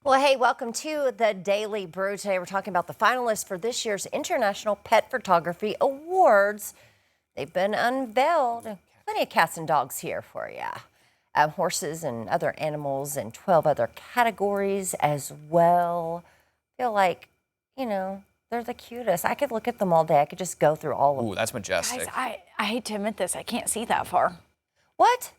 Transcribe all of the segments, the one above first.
Well, hey, welcome to the Daily Brew. Today we're talking about the finalists for this year's International Pet Photography Awards. They've been unveiled. Plenty of cats and dogs here for you. Horses and other animals and 12 other categories as well. Feel like, they're the cutest. I could look at them all day. I could just go through all of them. Ooh, that's majestic. Guys, I hate to admit this. I can't see that far. What?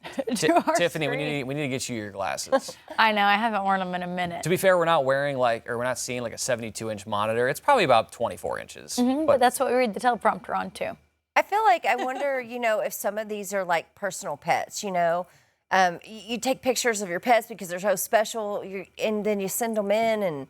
Tiffany, we need to get you your glasses. I know. I haven't worn them in a minute. To be fair, we're not seeing like a 72-inch monitor. It's probably about 24 inches. But that's what we read the teleprompter on too. I feel like I wonder, if some of these are like personal pets, you take pictures of your pets because they're so special, and then you send them in, and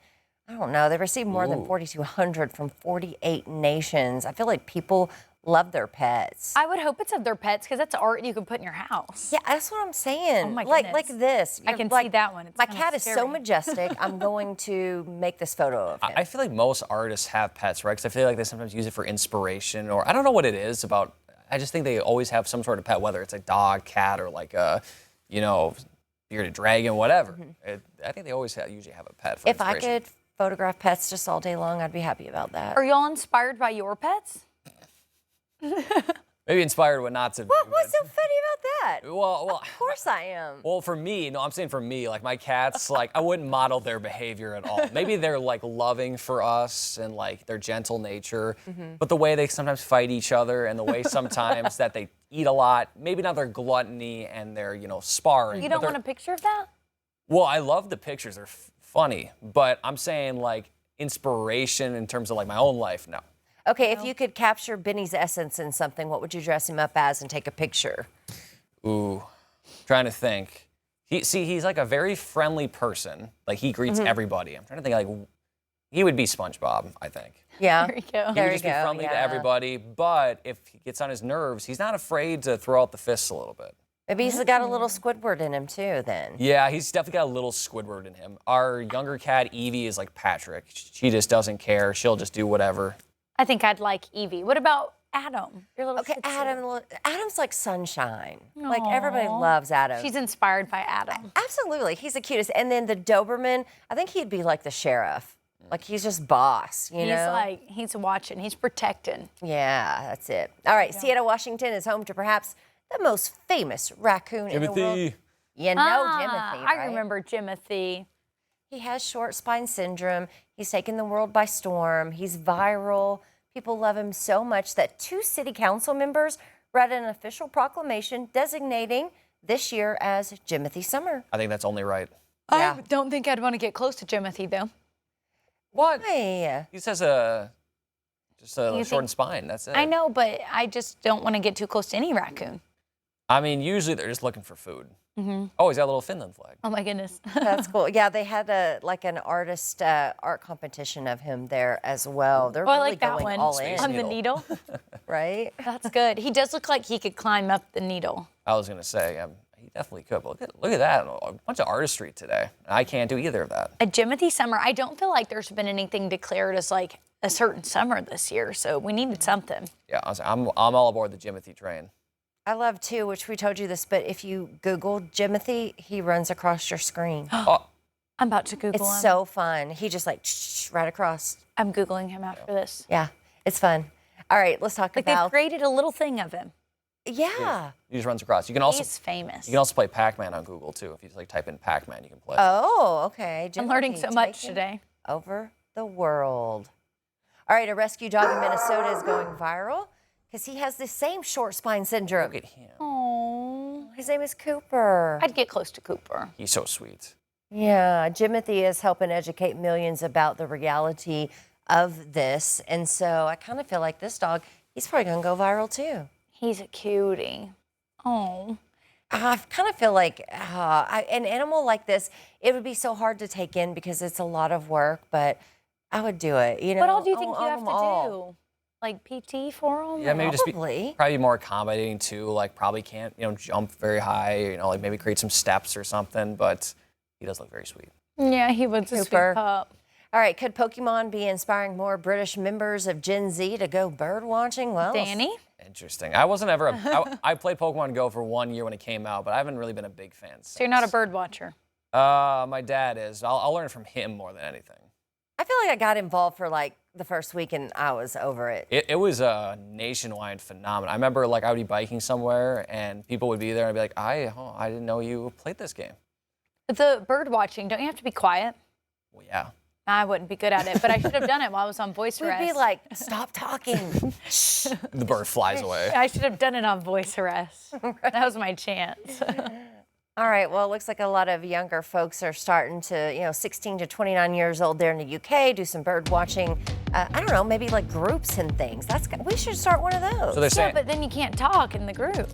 I don't know, they received more than 4,200 from 48 nations. I feel like people love their pets. I would hope it's of their pets because that's art you can put in your house. Yeah, that's what I'm saying. Oh my like goodness. this. I can see that one. It's my kinda cat is scary. so majestic. I'm going to make this photo of him. I feel like most artists have pets, right? Because I feel like they sometimes use it for inspiration, or I don't know what it is about. I just think they always have some sort of pet, whether it's a dog, cat, or like a, bearded dragon, whatever. I think they always usually have a pet for if I inspiration. could photograph pets just all day long, I'd be happy about that. Are y'all inspired by your pets? Maybe inspired what not to be. What's so funny about that? Well, Of course I am. Well, for me, I'm saying for me, like my cats, like I wouldn't model their behavior at all. Maybe they're like loving for us and like their gentle nature, but the way they sometimes fight each other and the way sometimes that they eat a lot, maybe not their gluttony and their, sparring. You don't want a picture of that? Well, I love the pictures. They're funny, but I'm saying like inspiration in terms of like my own life, no. Okay, if you could capture Benny's essence in something, what would you dress him up as and take a picture? Ooh, trying to think. He's like a very friendly person. Like he greets everybody. I'm trying to think like he would be SpongeBob, I think. Yeah. There you go. He would just be friendly to everybody, but if he gets on his nerves, he's not afraid to throw out the fists a little bit. Maybe he's got a little Squidward in him too then. Yeah, he's definitely got a little Squidward in him. Our younger cat, Evie, is like Patrick. She just doesn't care. She'll just do whatever. I think I'd like Evie. What about Adam? Your little Okay, Shih Tzu? Adam's like sunshine. Like everybody loves Adam. She's inspired by Adam. Absolutely, he's the cutest. And then the Doberman, I think he'd be like the sheriff. Like he's just boss, He's watching. He's protecting. Yeah, that's it. All right, Seattle, Washington is home to perhaps the most famous raccoon in the world. Jimothy. You know Jimothy, right? I remember Jimothy. He has short spine syndrome. He's taken the world by storm. He's viral. People love him so much that 2 city council members read an official proclamation designating this year as Jimothy Summer. I think that's only right. Yeah. I don't think I'd want to get close to Jimothy, though. What? Hey. He says just a shortened spine. That's it. I know, but I just don't want to get too close to any raccoon. I mean, usually they're just looking for food. Oh, he's got a little Finland flag. Oh, my goodness. That's cool. Yeah, they had an artist art competition of him there as well. They're Oh, I really like that going one. all in. On the needle. Right? That's good. He does look like he could climb up the needle. I was going to say, he definitely could. But look at that. A bunch of artistry today. I can't do either of that. A Jimothy Summer. I don't feel like there's been anything declared as like a certain summer this year, so we needed something. Yeah, I'm all aboard the Jimothy train. I love too, which we told you this, but if you Google Jimothy, he runs across your screen. Oh, I'm about to Google him. It's so fun. He just like right across. I'm Googling him after this. Yeah, it's fun. All right, let's talk Like they've about. created a little thing of him. Yeah. he just runs across. You can also He's famous. you can also play Pac-Man on Google too. If you just like type in Pac-Man, you can play. Oh, okay. I'm learning Jimothy so much taking today. Over the world. All right, a rescue dog in Minnesota is going viral because he has the same short spine syndrome. Look at him. Oh, His name is Cooper. I'd get close to Cooper. He's so sweet. Yeah, Jimothy is helping educate millions about the reality of this. And so I kind of feel like this dog, he's probably going to go viral too. He's a cutie. Oh. I kind of feel like an animal like this, it would be so hard to take in because it's a lot of work, but I would do it. What all do you think you own have them to all. do? Like PT for him? Yeah, maybe just Probably. probably more accommodating too. Like probably can't jump very high. Like maybe create some steps or something. But he does look very sweet. Yeah, he was a sweet Cooper. pup. All right, could Pokémon be inspiring more British members of Gen Z to go bird watching? Well, Danny? Interesting. I wasn't ever. I played Pokemon Go for 1 year when it came out, but I haven't really been a big fan. So you're not a bird watcher? My dad is. I'll learn from him more than anything. I feel like I got involved for like the first week and I was over it. It was a nationwide phenomenon. I remember like I would be biking somewhere and people would be there and I'd be like, I didn't know you played this game. The bird watching, don't you have to be quiet? Well, yeah. I wouldn't be good at it, but I should have done it while I was on voice We'd arrest. be like, stop talking. The bird flies away. I should have done it on voice arrest. That was my chance. All right, well, it looks like a lot of younger folks are starting to, 16 to 29 years old there in the UK, do some bird watching. I don't know, maybe like groups and things. We should start one of those. So they're Yeah, saying, but then you can't talk in the group.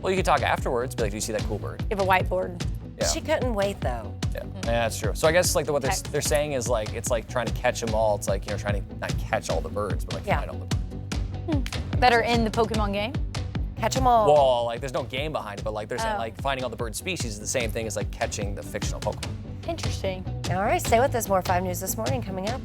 well, you can talk afterwards, be like, do you see that cool bird? You have a whiteboard. Yeah. She couldn't wait though. Yeah, that's true. So I guess like what they're saying is like, it's like trying to catch them all. It's like, trying to not catch all the birds, but like find all the birds. That are in the Pokemon game. Catch them all. Well, like there's no game behind it, but like they're saying like finding all the bird species is the same thing as like catching the fictional Pokemon. Interesting. All right, stay with us. More 5 News This Morning coming up.